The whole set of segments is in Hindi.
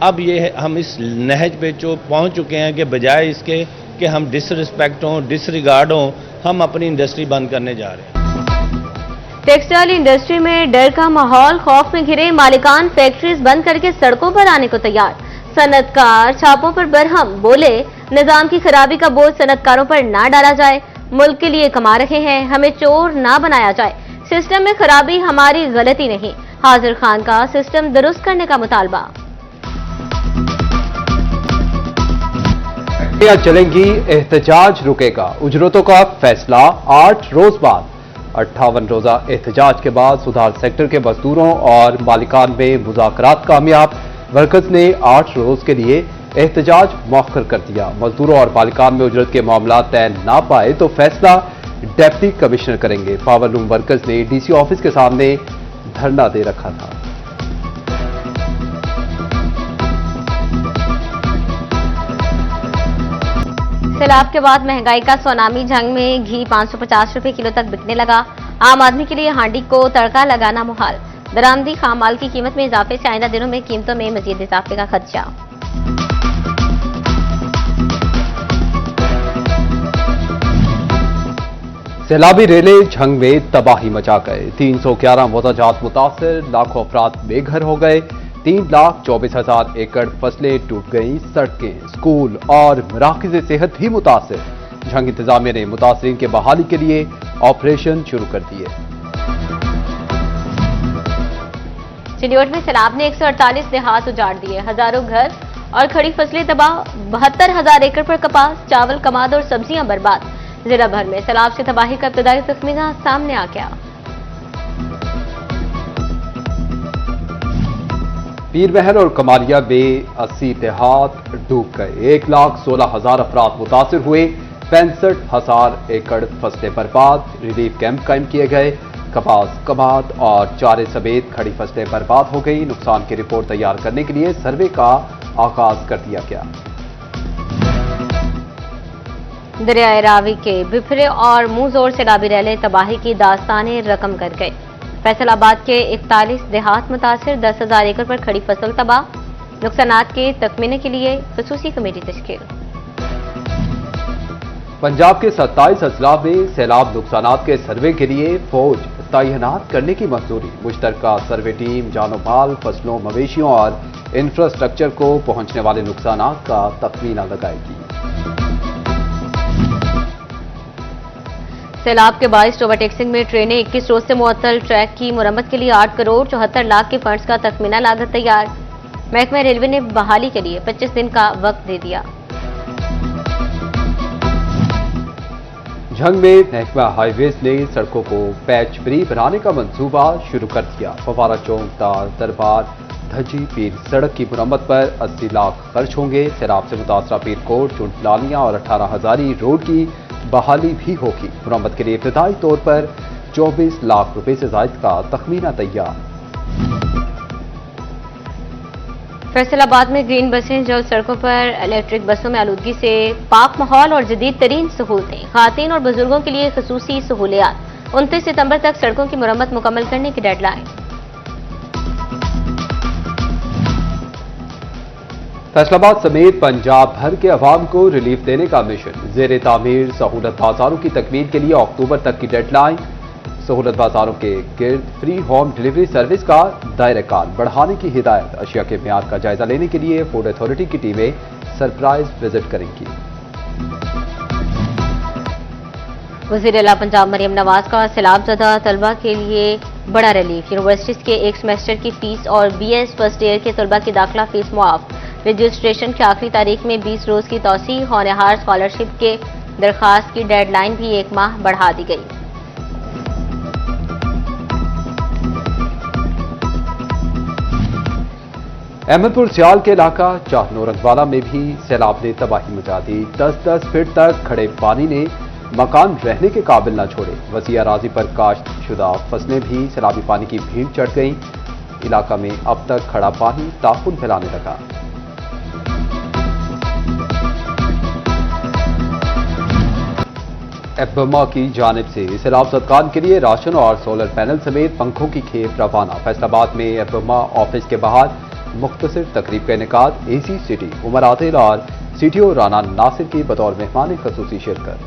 अब ये हम इस नहज पे जो पहुंच चुके हैं कि बजाय इसके कि हम डिसरिस्पेक्ट हों, डिसरिगार्ड हों, हम अपनी इंडस्ट्री बंद करने जा रहे हैं। टेक्सटाइल इंडस्ट्री में डर का माहौल, खौफ में घिरे मालिकान फैक्ट्रीज बंद करके सड़कों पर आने को तैयार। सनतकार छापों पर बरहम, बोले निजाम की खराबी का बोझ सनतकारों पर ना डाला जाए, मुल्क के लिए कमा रहे हैं, हमें चोर ना बनाया जाए, सिस्टम में खराबी हमारी गलती नहीं, हाजिर खान का सिस्टम दुरुस्त करने का मुतालबा। चलेंगी, एहतजाज रुकेगा, उजरतों का फैसला 8 रोज बाद। 58 रोजा एहतजाज के बाद सुधार सेक्टर के मजदूरों और मालिकान में मुज़ाकरात कामयाब। वर्कर्स ने 8 रोज के लिए एहतजाज मौखर कर दिया। मजदूरों और मालिकान में उजरत के मामला तय ना पाए तो फैसला डिप्टी कमिश्नर करेंगे। पावर लूम वर्कर्स ने डीसी ऑफिस के सामने धरना दे रखा था। सैलाब के बाद महंगाई का सुनामी, झंग में घी 550 रुपए किलो तक बिकने लगा। आम आदमी के लिए हांडी को तड़का लगाना मुहाल। दरामदी खाम माल की कीमत में इजाफे से आइंदा दिनों में कीमतों में मजीद इजाफे का खदशा। सैलाबी रेले झंग में तबाही मचा गए। 311 मोजाजात मुतासिर, लाखों अफराद बेघर हो गए। 3,24,000 एकड़ फसलें डूब गईं। सड़कें, स्कूल और मराकज़ सेहत भी मुतासिर। झंग इंतजामिया ने मुतासरीन के बहाली के लिए ऑपरेशन शुरू कर दिए। चिलियोट में सैलाब ने 148 देहात उजाड़ दिए, हजारों घर और खड़ी फसलें तबाह। 72,000 एकड़ पर कपास, चावल, कमाद और सब्जियां बर्बाद। जिला भर में सैलाब से तबाही का इब्तदाई तखमीना सामने आ गया। पीर महल और कमालिया में 80 देहात डूब गए। 1,16,000 अफराद मुतासिर हुए। 65,000 एकड़ फसलें बर्बाद। रिलीफ कैंप कायम किए गए। कपास, कमाद और चारे समेत खड़ी फसलें बर्बाद हो गई। नुकसान की रिपोर्ट तैयार करने के लिए सर्वे का आगाज कर दिया गया। दरियाए रावी के बिफरे और मुंह जोर सैलाबी रैले तबाही की दास्तानें रकम कर गए। फैसलाबाद के 41 देहात मुतासिर, 10,000 एकड़ पर खड़ी फसल तबाह। नुकसानात के तखमीने के लिए खसूसी कमेटी तश्कील। पंजाब के 27 अजला में सैलाब नुकसानात के सर्वे के लिए फौज तैनात करने की मंजूरी। मुश्तरका सर्वे टीम जानो माल, फसलों, मवेशियों और इंफ्रास्ट्रक्चर को पहुंचने वाले नुकसानात का तखमीना लगाएगी। सैलाब के बायस ओवरटेक्सिंग में ट्रेनें 21 रोज से मुअत्तल। ट्रैक की मुरम्मत के लिए 8 करोड़ 74 लाख के फंड्स का तखमीना लागत तैयार। महकमा रेलवे ने बहाली के लिए 25 दिन का वक्त दे दिया। झंग में महकमा हाईवेज ने सड़कों को पैच फ्री बनाने का मंसूबा शुरू कर दिया। फवारा चौक, दार दरबार, धजी पीर सड़क की मुरम्मत पर 80 लाख खर्च होंगे। सैलाब से मुतासरा पीरकोट, चुंटलानिया और 18 हजारी रोड की बहाली भी होगी। मुरम्मत के लिए इब्तदाई तौर पर 24 लाख रुपए से जायद का तखमीना तैयार। फैसलाबाद में ग्रीन बसें, जल्द सड़कों पर इलेक्ट्रिक बसों में आलूदगी से पाक माहौल और जदीद तरीन सहूलतें। खातीन और बुजुर्गों के लिए खसूसी सहूलियात। 29 सितंबर तक सड़कों की मुरम्मत मुकम्मल करने की डेडलाइन। फैसलाबाद समेत पंजाब भर के अवाम को रिलीफ देने का मिशन। जेर तामीर सहूलत बाजारों की तकमील के लिए अक्टूबर तक की डेडलाइन। सहूलत बाजारों के गिर्द फ्री होम डिलीवरी सर्विस का दायरा कार बढ़ाने की हिदायत। अशिया के म्यार का जायजा लेने के लिए फूड अथॉरिटी की टीमें सरप्राइज विजिट करेंगी। वज़ीर आला पंजाब मरियम नवाज का सैलाबज़दा तलबा के लिए बड़ा रिलीफ। यूनिवर्सिटीज के एक सेमेस्टर की फीस और BS फर्स्ट ईयर के तलबा की दाखिला फीस मुआफ। रजिस्ट्रेशन की आखिरी तारीख में 20 रोज की तौसीह। होनहार स्कॉलरशिप के दरखास्त की डेडलाइन भी 1 माह बढ़ा दी गई। अहमदपुर सियाल के इलाका चाहनौरंगवाला में भी सैलाब ने तबाही मचा दी। 10-10 फीट तक खड़े पानी ने मकान रहने के काबिल न छोड़े। वसी अराजी पर काश्त शुदा फसलें भी सैलाबी पानी की भीड़ चढ़ गईं। इलाका में अब तक खड़ा पानी ताफुन फैलाने लगा। एफएमआ की जानिब से सैलाब ज़दगान के लिए राशन और सोलर पैनल समेत पंखों की खेप रवाना। फैसलाबाद में एफएमआ ऑफिस के बाहर मुख्तसर तकरीब का इनेकाद एसी सिटी उमर आदिल और सीटीओ राना नासिर की बतौर मेहमान खसूसी शिरकत।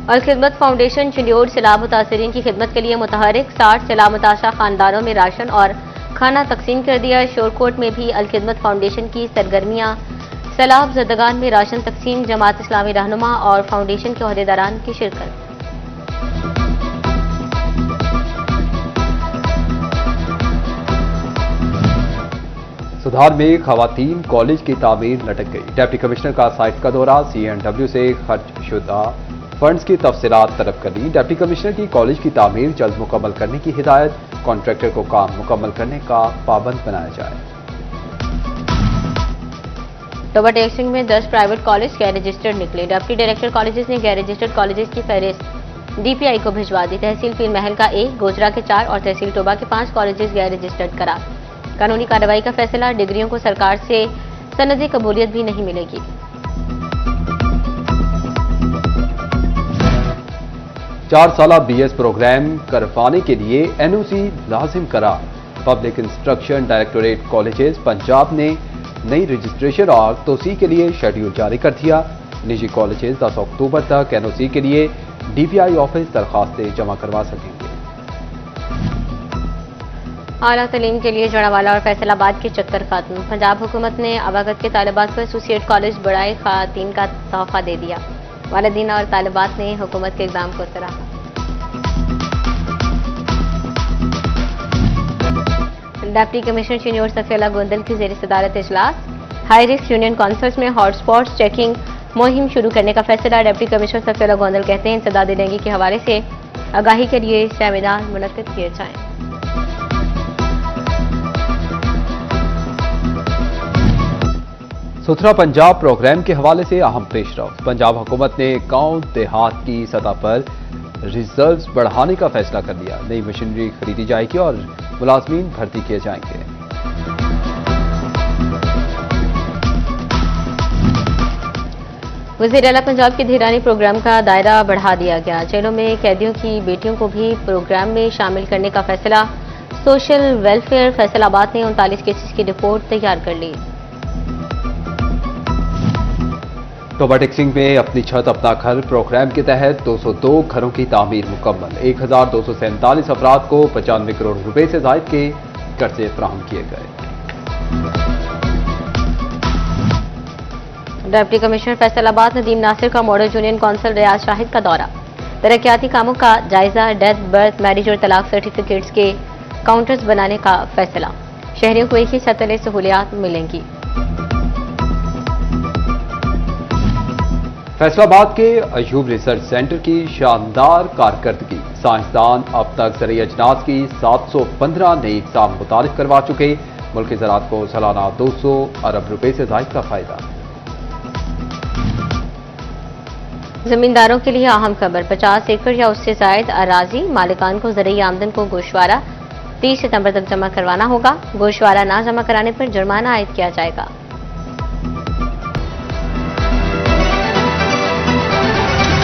और खिदमत फाउंडेशन चिन्योर सैलाब मुतासरीन की खिदमत के लिए मुतहरिक 60 सैलाब मुताशा खानदानों में राशन और खाना तकसीम कर दिया। शोरकोट में भी अलखिदमत फाउंडेशन की सरगर्मियां, सैलाब ज़दगान में राशन तकसीम, जमात इस्लामी रहनुमा और फाउंडेशन के अहदेदारान की शिरकत। सुधार में खवातीन कॉलेज की तामीर लटक गई। डिप्टी कमिश्नर का साइट का दौरा, CNW से खर्च शुदा फंड्स की तफसीलात तलब कर ली। डिप्टी कमिश्नर की कॉलेज की तामीर जल्द मुकम्मल करने की हिदायत, कॉन्ट्रैक्टर को काम मुकम्मल करने का पाबंद बनाया जाए। टोबा टेक्सिंग में 10 प्राइवेट कॉलेज गैर रजिस्टर्ड निकले। डिप्टी डायरेक्टर कॉलेजेस ने गैर रजिस्टर्ड कॉलेजेस की फहरिस्त DPI को भिजवा दी। तहसील पीर महल का 1, गोजरा के 4 और तहसील टोबा के 5 कॉलेजेस गैर रजिस्टर्ड करार। कानूनी कार्रवाई का फैसला, डिग्रियों को सरकार से सनदी कबूलियत भी नहीं मिलेगी। चार साला BS प्रोग्राम करवाने के लिए NOC लाजिम करार। Public instruction directorate colleges Punjab ने नई रजिस्ट्रेशन और तोसी के लिए शेड्यूल जारी कर दिया। निजी कॉलेजेस 10 अक्टूबर तक NOC के लिए DPI ऑफिस दरखास्तें जमा करवा सकेंगे। आला तलीम के लिए जड़ावाला और फैसलाबाद के चक्कर खात्म। पंजाब हुकूमत ने अवागत के तालिबात को एसोसिएट कॉलेज बढ़ाए खातीन का तोहफा दे दिया। वालिदीन और तालिबात ने हुकूमत के इक़दाम को सराहा। डिप्टी कमिश्नर चिन्योर सफीउल्लाह गोंदल की ज़ेर सदारत इजलास। हाई रिस्क यूनियन काउंसिल्स में हॉटस्पॉट्स चेकिंग मुहिम शुरू करने का फैसला। डिप्टी कमिश्नर सफीउल्लाह गोंदल कहते हैं इंसदाद डेंगू के हवाले से आगाही के लिए सेमिनार मुनक्किद किए जाएं। सुथरा पंजाब प्रोग्राम के हवाले से अहम पेशरफ। पंजाब हुकूमत ने गांव देहात की सतह पर रिजर्व्स बढ़ाने का फैसला कर लिया। नई मशीनरी खरीदी जाएगी और मुलाजमीन भर्ती किए जाएंगे। वज़ीर आला पंजाब के धीरानी प्रोग्राम का दायरा बढ़ा दिया गया। जेलों में कैदियों की बेटियों को भी प्रोग्राम में शामिल करने का फैसला। सोशल वेलफेयर फैसलाबाद ने 39 केसेस की रिपोर्ट तैयार कर ली। टोबा टेक्सिंग में अपनी छत अपना घर प्रोग्राम के तहत 202 घरों की तामीर मुकम्मल। 1247 अफराद को 95 करोड़ रुपए से जायद के कर्जे फराहम किए गए। डिप्टी कमिश्नर फैसलाबाद नदीम नासिर का मॉडल यूनियन काउंसिल रियाज शाहिद का दौरा। तरक्याती कामों का जायजा, डेथ, बर्थ, मैरिज और तलाक सर्टिफिकेट्स के काउंटर्स बनाने का फैसला। शहरियों को एक ही छत तले सहूलियात मिलेंगी। फैसलाबाद के अयूब रिसर्च सेंटर की शानदार कारकर्दगी। साइंसदान अब तक ज़रिए अजनास की 715 नई इक़साम मुतारिफ करवा चुके। मुल्क की ज़राअत को सालाना 200 अरब रुपए से ज़ायद का फायदा। जमींदारों के लिए अहम खबर। 50 एकड़ या उससे जायद अराजी मालिकान को ज़रिए आमदन को गोशवारा 30 सितंबर तक जमा करवाना होगा। गोशवारा ना जमा कराने पर जुर्माना आयद किया जाएगा।